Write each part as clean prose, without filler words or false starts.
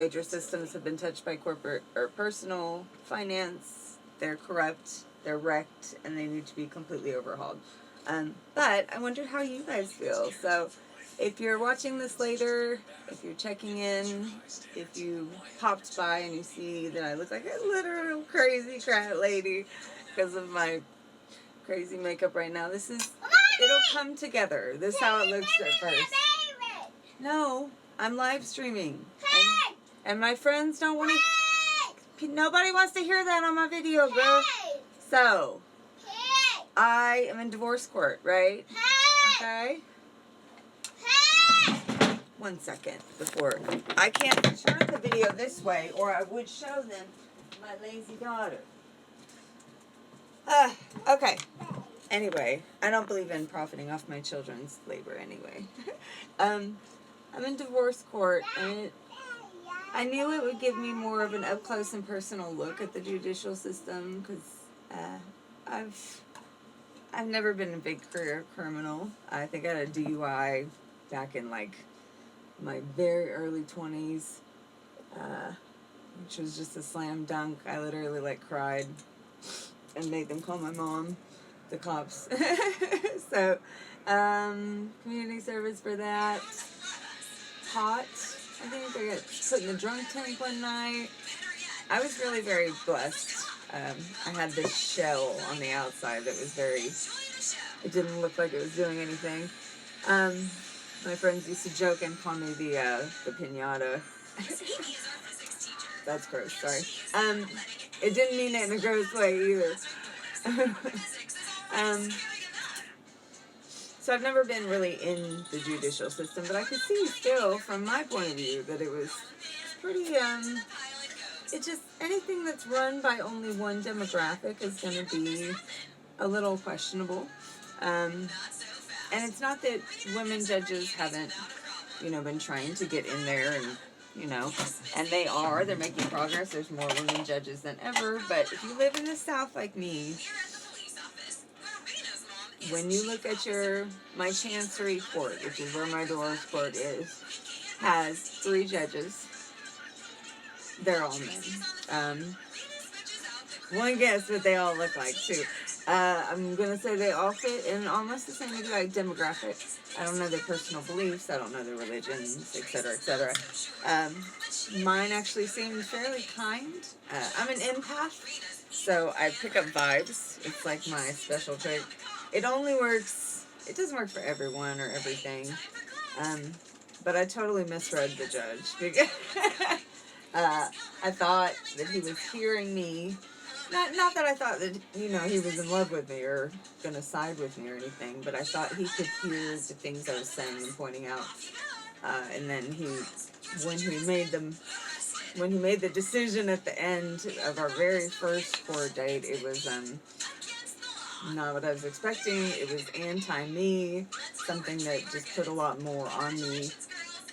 major systems have been touched by corporate or personal finance. They're corrupt, they're wrecked, and they need to be completely overhauled. But I wonder how you guys feel. So if you're watching this later, if you're checking in, if you popped by and you see that I look like a literal crazy cat lady because of my crazy makeup right now, it'll come together. This is how it looks at first. No, I'm live streaming. And my friends don't want to... Nobody wants to hear that on my video, girl. So, I am in divorce court, right? Okay? 1 second before... I can't turn the video this way, or I would show them my lazy daughter. Okay. Anyway, I don't believe in profiting off my children's labor anyway. I'm in divorce court, and I knew it would give me more of an up-close and personal look at the judicial system, because I've never been a big career criminal. I think I had a DUI back in, like, my very early 20s, which was just a slam dunk. I literally, like, cried and made them call my mom, the cops. So, community service for that. Pot. I think I got put in the drunk tank one night. I was really very blessed. I had this shell on the outside that was it didn't look like it was doing anything. My friends used to joke and call me the pinata. That's gross, sorry. It didn't mean it in a gross way either. So I've never been really in the judicial system, but I could see still, from my point of view, that it was pretty, it just, anything that's run by only one demographic is going to be a little questionable. And it's not that women judges haven't, been trying to get in there and, and they're making progress. There's more women judges than ever, but if you live in the South like me, when you look at my Chancery Court, which is where my divorce court is, has 3 judges. They're all men. One guess what they all look like, too. I'm going to say they all fit in almost the same exact demographic. I don't know their personal beliefs. I don't know their religions, etc., etc. Mine actually seemed fairly kind. I'm an empath, so I pick up vibes. It's like my special trait. It doesn't work for everyone or everything. But I totally misread the judge. Because I thought that he was hearing me. Not that I thought that, he was in love with me or going to side with me or anything, but I thought he could hear the things I was saying and pointing out. And then when he made the decision at the end of our very first court date, it was not what I was expecting. It was anti-me, something that just put a lot more on me.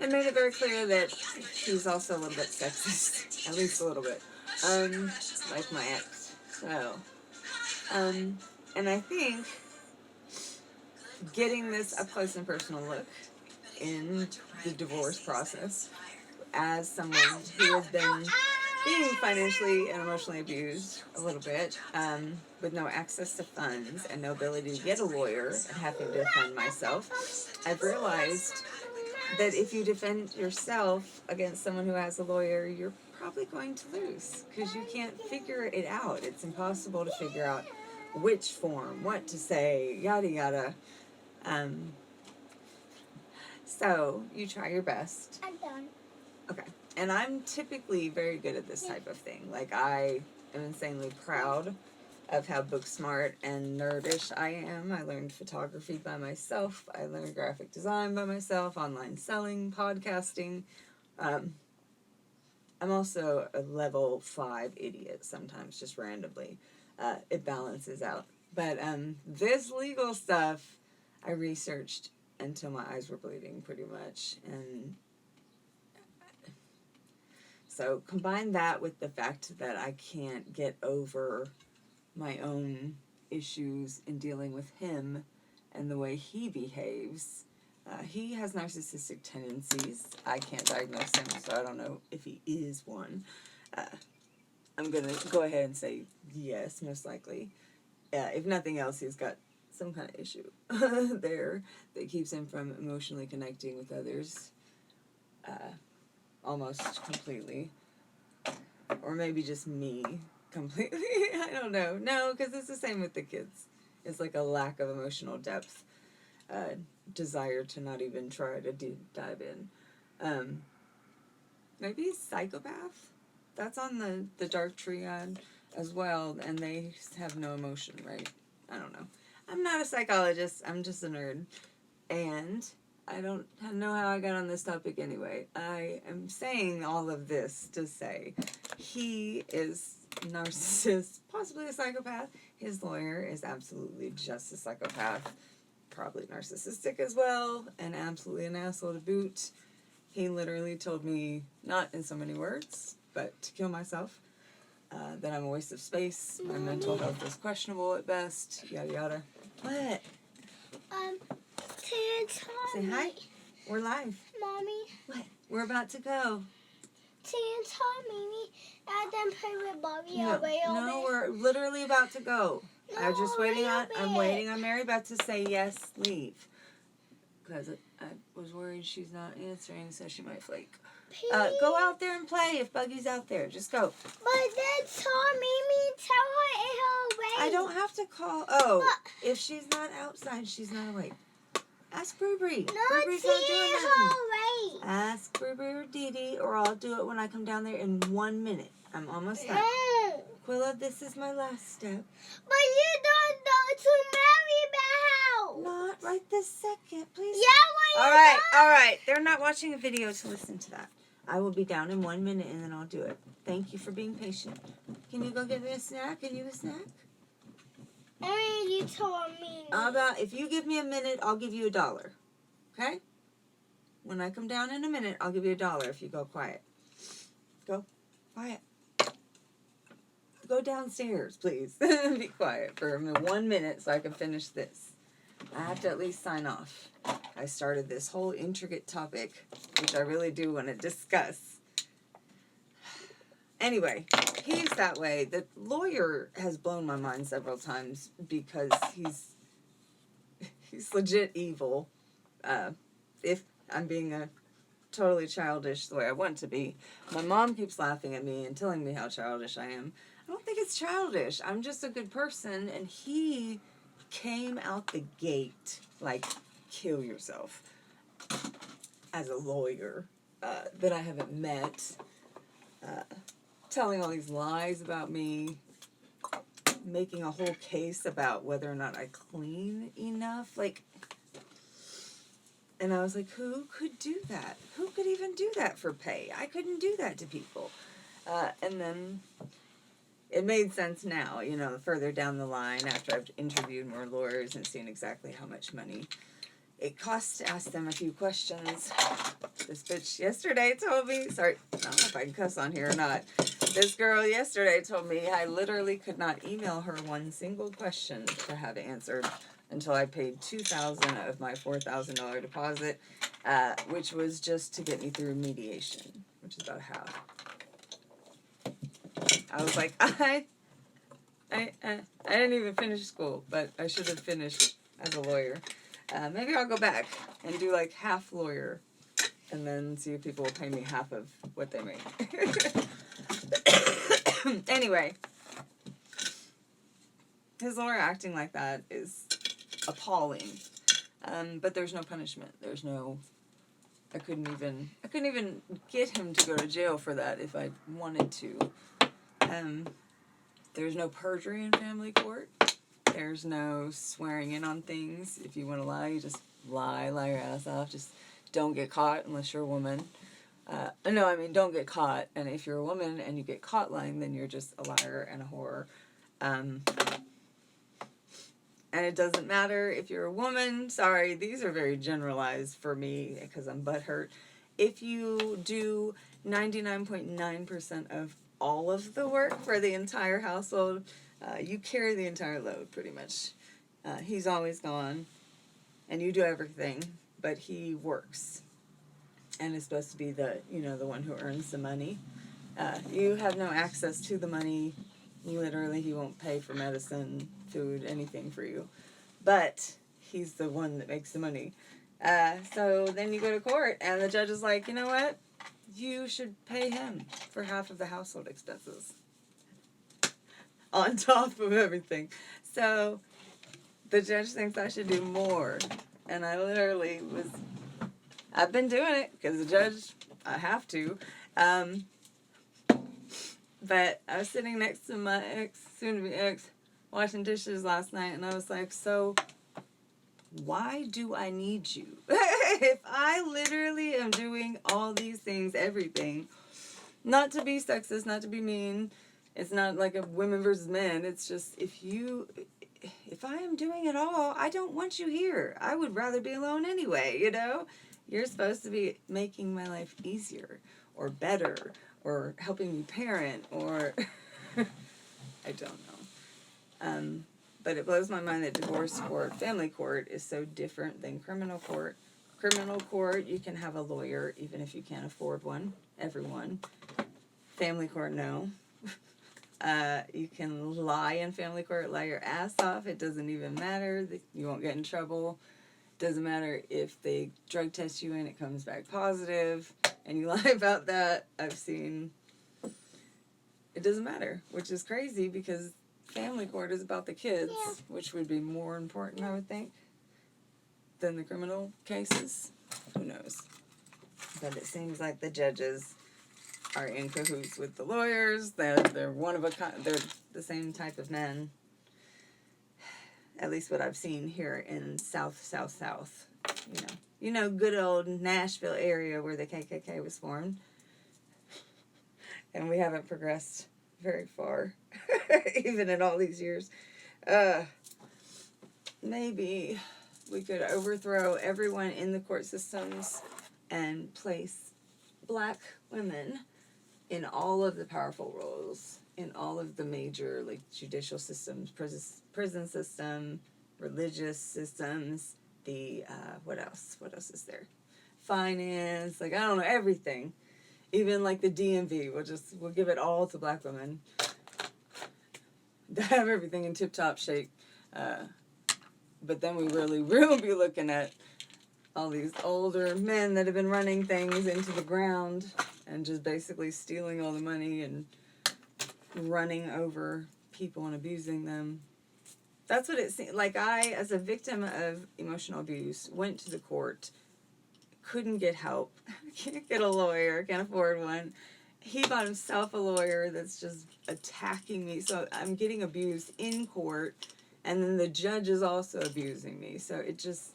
And made it very clear that he's also a little bit sexist, at least a little bit, like my ex. So, and I think getting this up close and personal look in the divorce process as someone who has been being financially and emotionally abused a little bit, with no access to funds and no ability to get a lawyer and having to defend myself, I've realized that if you defend yourself against someone who has a lawyer, you're probably going to lose because you can't figure it out. It's impossible to figure out which form, what to say, yada yada. So you try your best. I'm done. Okay. And I'm typically very good at this type of thing. Like, I am insanely proud of how book smart and nerdish I am. I learned photography by myself. I learned graphic design by myself, online selling, podcasting. I'm also a level 5 idiot sometimes, just randomly. It balances out. But this legal stuff, I researched until my eyes were bleeding pretty much. And so combine that with the fact that I can't get over my own issues in dealing with him and the way he behaves. He has narcissistic tendencies. I can't diagnose him, so I don't know if he is one. I'm going to go ahead and say yes, most likely. If nothing else, he's got some kind of issue there that keeps him from emotionally connecting with others almost completely. Or maybe just me completely. I don't know. No, because it's the same with the kids. It's like a lack of emotional depth. Desire to not even try to dive in. Maybe psychopath. That's on the dark triad as well, and they have no emotion, right? I don't know. I'm not a psychologist. I'm just a nerd. And I don't know how I got on this topic anyway. I am saying all of this to say he is a narcissist, possibly a psychopath. His lawyer is absolutely just a psychopath, probably narcissistic as well, and absolutely an asshole to boot. He literally told me, not in so many words, but to kill myself, that I'm a waste of space, my mental health is questionable at best, yada yada. What? Say hi. We're live. Mommy. What? We're about to go. Mimi, I done play with Bobby No, we're literally about to go. No, I'm waiting on Mary Beth to say yes, leave. Because I was worried she's not answering, so she might flake. Go out there and play if Buggy's out there. Just go. But then Mimi, tell her in her way. I don't have to call. Oh, if she's not outside, she's not awake. Ask Bree. No, Bree's not doing nothing. way. Ask Bree or Dee Dee, or I'll do it when I come down there in 1 minute. I'm almost done. No. Quilla, this is my last step. But you don't go to Mary Beth house. Not right this second, please. Yeah, All right. They're not watching a video to listen to that. I will be down in 1 minute and then I'll do it. Thank you for being patient. Can you go get me a snack? Are you a snack? Only you told me. If you give me a minute, I'll give you $1. Okay? When I come down in a minute, I'll give you $1 if you go quiet. Go. Quiet. Go downstairs, please. Be quiet for 1 minute so I can finish this. I have to at least sign off. I started this whole intricate topic, which I really do want to discuss. Anyway, he's that way. The lawyer has blown my mind several times because he's legit evil. If I'm being a totally childish the way I want to be. My mom keeps laughing at me and telling me how childish I am. I don't think it's childish. I'm just a good person, and he came out the gate like, kill yourself, as a lawyer that I haven't met, telling all these lies about me, making a whole case about whether or not I clean enough, like, and I was like, who could do that? Who could even do that for pay? I couldn't do that to people. And then it made sense now, further down the line after I've interviewed more lawyers and seen exactly how much money it costs to ask them a few questions. This bitch yesterday told me, sorry, I don't know if I can cuss on here or not. This girl yesterday told me I literally could not email her one single question to have answered until I paid $2,000 of my $4,000 deposit, which was just to get me through mediation, which is about half. I was like, I didn't even finish school, but I should have finished as a lawyer. Maybe I'll go back and do like half lawyer and then see if people will pay me half of what they make. Anyway, his lawyer acting like that is appalling. But there's no punishment. I couldn't even get him to go to jail for that if I wanted to. There's no perjury in family court. There's no swearing in on things. If you want to lie, you just lie your ass off. Just don't get caught unless you're a woman. Don't get caught. And if you're a woman and you get caught lying, then you're just a liar and a whore. And it doesn't matter if you're a woman. Sorry, these are very generalized for me because I'm butthurt. If you do 99.9% of all of the work for the entire household, you carry the entire load pretty much. He's always gone, and you do everything. but he works and is supposed to be the, the one who earns the money. You have no access to the money. Literally, he won't pay for medicine, food, anything for you. But he's the one that makes the money. So then you go to court, and the judge is like, you know what? You should pay him for half of the household expenses on top of everything. So the judge thinks I should do more. And I literally I've been doing it because the judge, I have to. But I was sitting next to my ex, soon-to-be ex, washing dishes last night, and I was like, so why do I need you? If I literally am doing all these things, everything, not to be sexist, not to be mean, it's not like a women versus men, it's just if I am doing it all, I don't want you here. I would rather be alone anyway, You're supposed to be making my life easier or better or helping me parent or I don't know. But it blows my mind that divorce court, family court, is so different than criminal court. Criminal court, you can have a lawyer even if you can't afford one. Everyone. Family court, no. You can lie in family court, lie your ass off. It doesn't even matter. You won't get in trouble. Doesn't matter if they drug test you and it comes back positive and you lie about that. I've seen. It doesn't matter, which is crazy because family court is about the kids, which would be more important, I would think, than the criminal cases. Who knows? But it seems like the judges are in cahoots with the lawyers. They're one of a kind. They're the same type of men. At least what I've seen here in South. Good old Nashville area where the KKK was formed. And we haven't progressed very far, even in all these years. Maybe we could overthrow everyone in the court systems and place black women in all of the powerful roles, in all of the major, judicial systems, prison system, religious systems, what else is there? Finance, I don't know, everything. Even the DMV, we'll give it all to black women. They have everything in tip-top shape. But then we really will be looking at all these older men that have been running things into the ground and just basically stealing all the money and running over people and abusing them. That's what it seemed like. I, as a victim of emotional abuse, went to the court, couldn't get help, can't get a lawyer, can't afford one. He bought himself a lawyer that's just attacking me. So I'm getting abused in court, and then the judge is also abusing me. So it's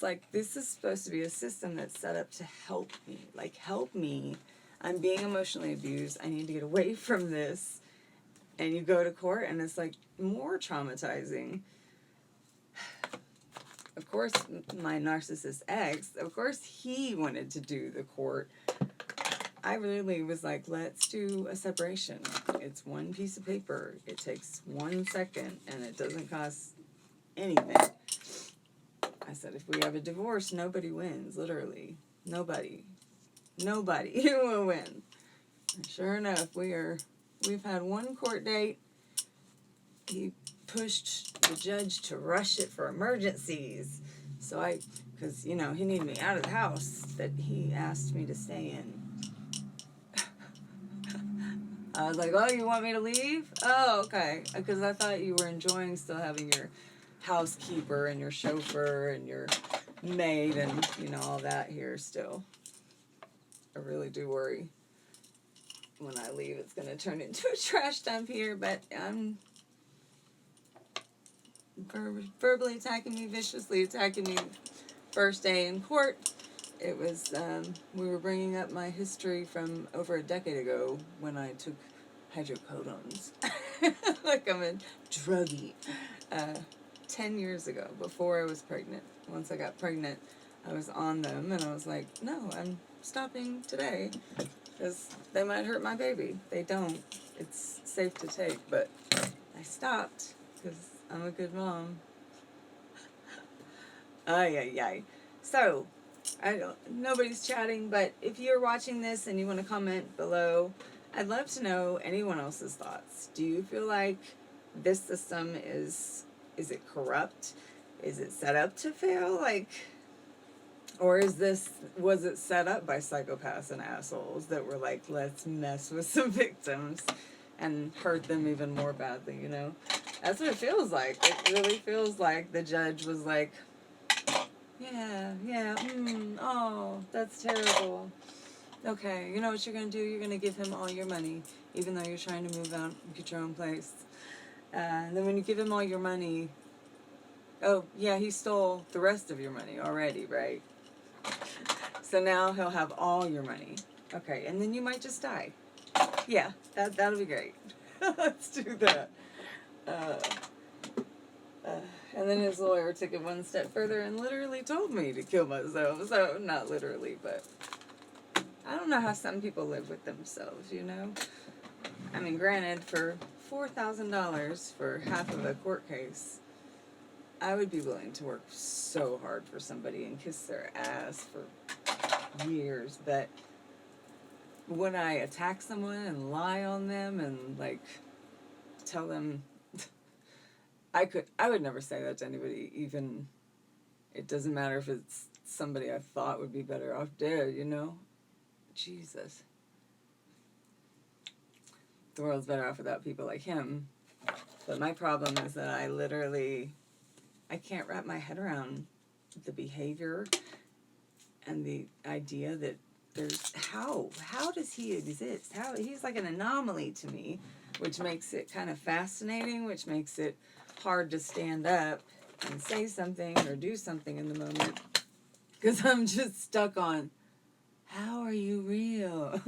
like this is supposed to be a system that's set up to help me. Help me. I'm being emotionally abused. I need to get away from this. And you go to court, and it's more traumatizing. Of course, my narcissist ex, of course he wanted to do the court. I really was like, let's do a separation. It's one piece of paper. It takes 1 second, and it doesn't cost anything. I said, if we have a divorce, nobody wins, literally. Nobody will win. And sure enough, we've had one court date. He pushed the judge to rush it for emergencies. So because, he needed me out of the house that he asked me to stay in. I was like, oh, you want me to leave? Oh, okay. Because I thought you were enjoying still having your housekeeper and your chauffeur and your maid and, all that here still. I really do worry when I leave it's going to turn into a trash dump here, but I'm verbally attacking me, viciously attacking me. First day in court, it was, we were bringing up my history from over a decade ago when I took hydrocodones. Like I'm a druggie. 10 years ago, before I was pregnant. Once I got pregnant, I was on them, and I was like, no, I'm stopping today, because they might hurt my baby. They don't. It's safe to take, but I stopped, because I'm a good mom. Ay. So, nobody's chatting, but if you're watching this and you want to comment below, I'd love to know anyone else's thoughts. Do you feel like this system is it corrupt? Is it set up to fail? Like, or was it set up by psychopaths and assholes that were like, let's mess with some victims and hurt them even more badly, you know? That's what it feels like. It really feels like the judge was like, oh, that's terrible. Okay, you know what you're going to do? You're going to give him all your money, even though you're trying to move out and get your own place. And then when you give him all your money, oh, yeah, he stole the rest of your money already, right? So now he'll have all your money. Okay, and then you might just die. Yeah, that'll be great. Let's do that. And then his lawyer took it one step further and literally told me to kill myself. So, not literally, but I don't know how some people live with themselves, you know? I mean, granted, for $4,000 for half of a court case, I would be willing to work so hard for somebody and kiss their ass for years, but when I attack someone and lie on them and, like, tell them... I would never say that to anybody, even... It doesn't matter if it's somebody I thought would be better off dead, you know? Jesus. The world's better off without people like him. But my problem is that I can't wrap my head around the behavior and the idea that how does he exist? He's like an anomaly to me, which makes it kind of fascinating, which makes it hard to stand up and say something or do something in the moment, because I'm just stuck on, how are you real?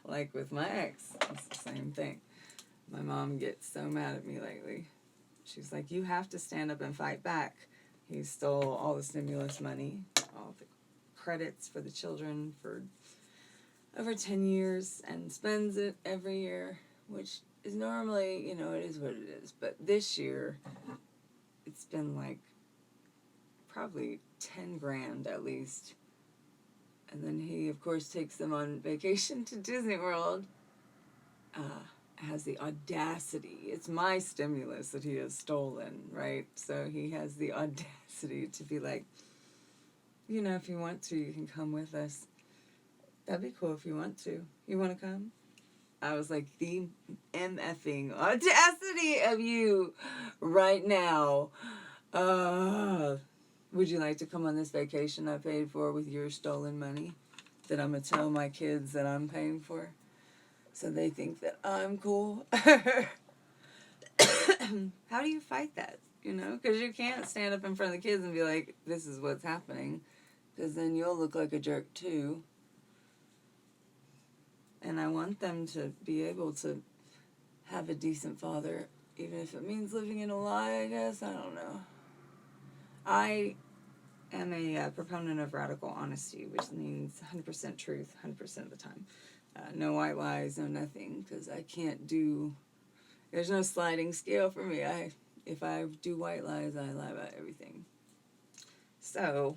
Like with my ex, it's the same thing. My mom gets so mad at me lately. She's like, you have to stand up and fight back. He stole all the stimulus money, all the credits for the children for over 10 years and spends it every year, which is normally, you know, it is what it is. But this year, it's been like probably 10 grand at least. And then he, of course, takes them on vacation to Disney World. Has the audacity. It's my stimulus that he has stolen, right? So he has the audacity to be like, you know, if you want to, you can come with us. That'd be cool if you want to. You want to come? I was like, the MFing audacity of you right now. Would you like to come on this vacation I paid for with your stolen money that I'm going to tell my kids that I'm paying for? So they think that I'm cool. How do you fight that? You know, because you can't stand up in front of the kids and be like, this is what's happening, because then you'll look like a jerk too. And I want them to be able to have a decent father, even if it means living in a lie, I guess. I don't know. I am a proponent of radical honesty, which means 100% truth 100% of the time. No white lies, no nothing, because I can't do... There's no sliding scale for me. If I do white lies, I lie about everything. So,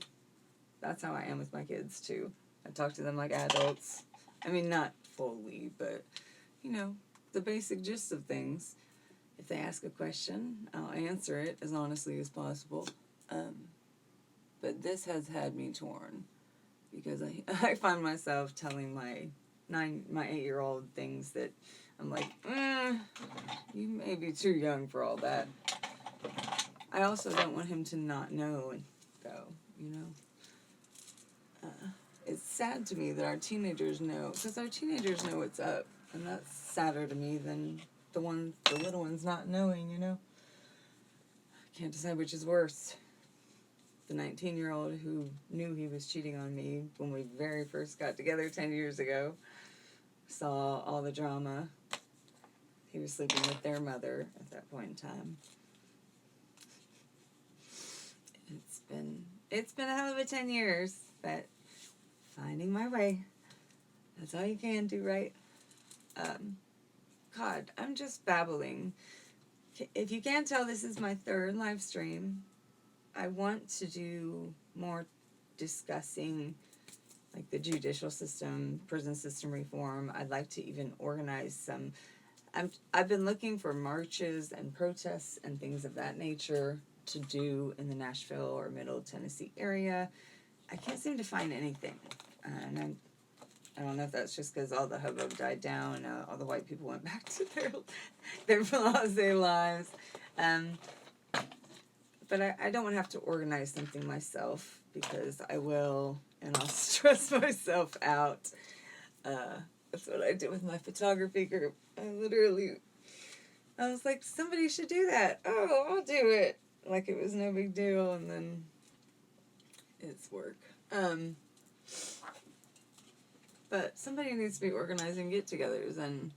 that's how I am with my kids, too. I talk to them like adults. I mean, not fully, but, you know, the basic gist of things. If they ask a question, I'll answer it as honestly as possible. But this has had me torn, because I find myself telling my 8-year-old things that I'm like, you may be too young for all that. I also don't want him to not know and go, you know. It's sad to me that our teenagers know, because our teenagers know what's up, and that's sadder to me than the little ones not knowing, you know. I can't decide which is worse. The 19-year-old who knew he was cheating on me when we very first got together 10 years ago, saw all the drama. He was sleeping with their mother at that point in time. It's been a hell of a 10 years, but finding my way. That's all you can do, right? God, I'm just babbling. If you can't tell, this is my third live stream. I want to do more discussing like the judicial system, prison system reform. I'd like to even organize some. I've been looking for marches and protests and things of that nature to do in the Nashville or Middle Tennessee area. I can't seem to find anything, and I don't know if that's just because all the hubbub died down, all the white people went back to their blase lives. But I don't want to have to organize something myself because I will, and I'll stress myself out. That's what I did with my photography group. I was like, somebody should do that. Oh, I'll do it. Like it was no big deal, and then it's work. But somebody needs to be organizing get-togethers and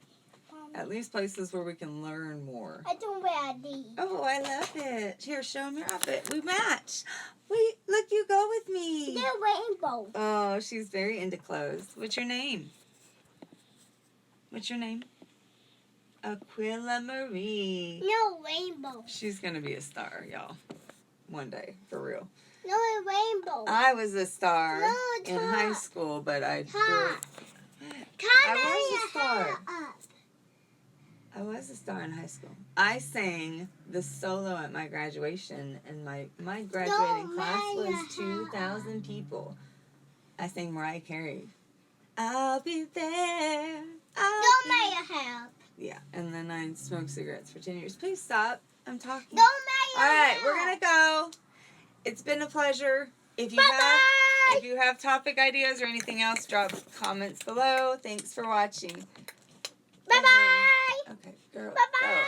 at least places where we can learn more. I don't wear these. Oh, I love it. Here, show them your outfit. We match. Wait, look, you go with me. They're rainbow. Oh, she's very into clothes. What's your name? What's your name? Aquila Marie. No rainbow. She's going to be a star, y'all. One day, for real. No rainbow. I was a star No, in high school, but I was a star. I was a star in high school. I sang the solo at my graduation, and my graduating class was 2,000 people. I sang Mariah Carey. I'll be there. Don't make your hair. Yeah, and then I smoked cigarettes for 10 years. Please stop. I'm talking. Don't make your All right, hair. we're going to go. It's been a pleasure. If you have topic ideas or anything else, drop comments below. Thanks for watching. Bye-bye. Okay, girl. Bye-bye. Go.